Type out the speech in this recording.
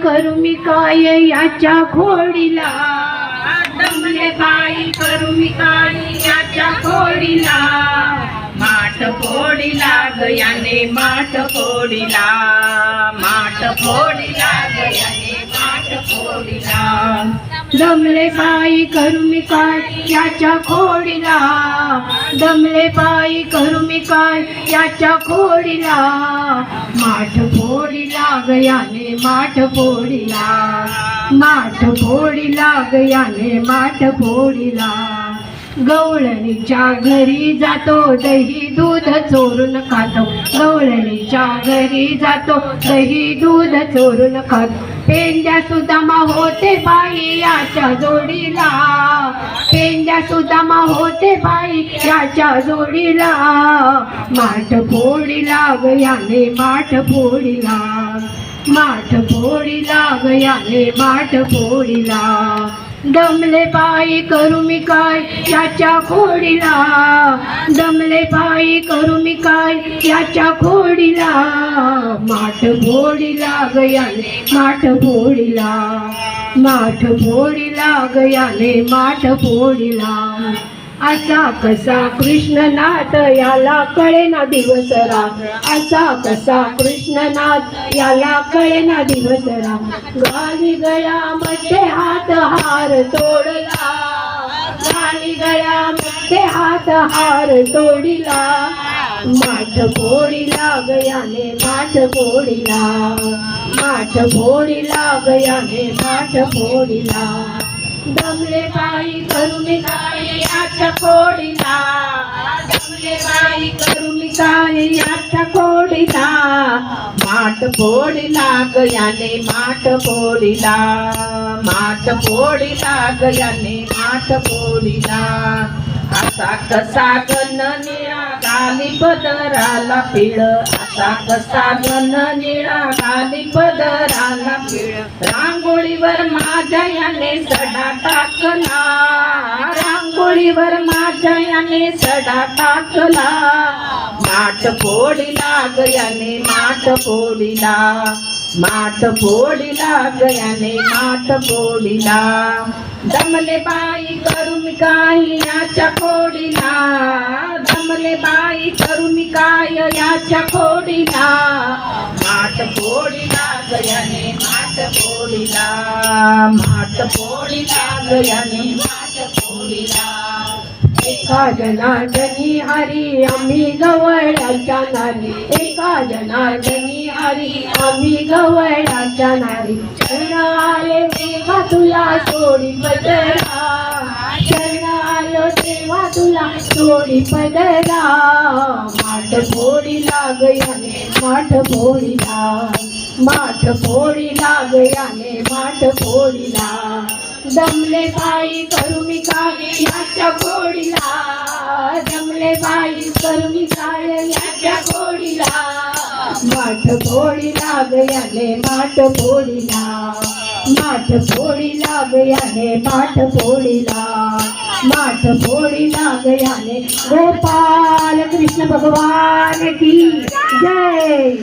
करू मी काय याच्या खोडीला, दमले बाई करू मी काय याच्या खोडीला, माठ फोडीला गयाने माठ फोडीला, माठ फोडीला गयाने माठ फोडीला. दमले पायी करू मी काय याच्या खोडीला, दमले पायी करू मी काय याच्या खोडीला, माठ फोडीला गयाने माठ फोडीला, माठ फोडीला गयाने माठ फोडीला. गवळणीच्या घरी जातो दही दूध चोरून खातो, गवळणीच्या घरी जातो दही दूध चोरून खातो. पेंड्या सुदामा होते बाई याच्या जोडीला, पेंड्या सुदामा होते बाई याच्या जोडीला, माठ फोडीला गयाने माठ फोडीला, माठ फोडीला गयाने माठ फोडीला. दमले पायी करू मी काय याच्या खोडीला, दमले पायी करू मी काय याच्या खोडीला, माठ फोडीला गयाने माठ फोडीला, माठ फोडीला गयाने माठ फोडीला. असा कसा कृष्णनाथ याला कळेना दिवस रात, असा कसा कृष्णनाथ याला कळेना दिवस रात. गाली गळ्यामध्ये हात हार तोडला, गाली गळ्यामध्ये हात हार तोडिला, माठ फोडीला गयाने माठ फोडीला, माठ फोडीला गयाने माठ फोडीला. दमले बाई करू मी काय याच्या खोडीला, दमले बाई करू मी काय याच्या खोडीला, माठ फोडीला गयाने माठ फोडीला, माठ फोडीला गयाने माठ फोडीला. असा कसा गण निळा गाली पदराला पिळ, असा कसा गण निळा गाली पदराला पिळ. रांगोळीवर माझ्या याने सडा टाकला, रांगोळीवर माझ्या याने सडा टाकला, माठ फोडीला गयाने माठ फोडीला, माठ फोडीला गयाने माठ फोडीला. दमले बाई करू मी काय याच्या खोडीला, दमले बाई करू मी काय याच्या खोडीला, माठ फोडीला गयाने माठ फोडीला, माठ फोडीला गयाने माठ फोडीला. एका जनार्दनी हरी आम्ही गवळ्याच्या नारी, एका जनार्दनी हरी आम्ही गवळ्याच्या नारी. शरण आले तेव्हा तुला सोडी पदरा, शरण आलो तेव्हा तुला सोडी पदरा, माठ फोडीला गयाने माठ फोडीला, माठ फोडीला गयाने माठ फोडीला. दमले बाई करू मी काय याच्या खोडीला, दमले बाई करू मी काय याच्या खोडीला, माठ फोडीला गयाने माठ फोडीला, माठ फोडीला गयाने माठ फोडीला, माठ फोडीला गयाने. गोपाल कृष्ण भगवान की जय.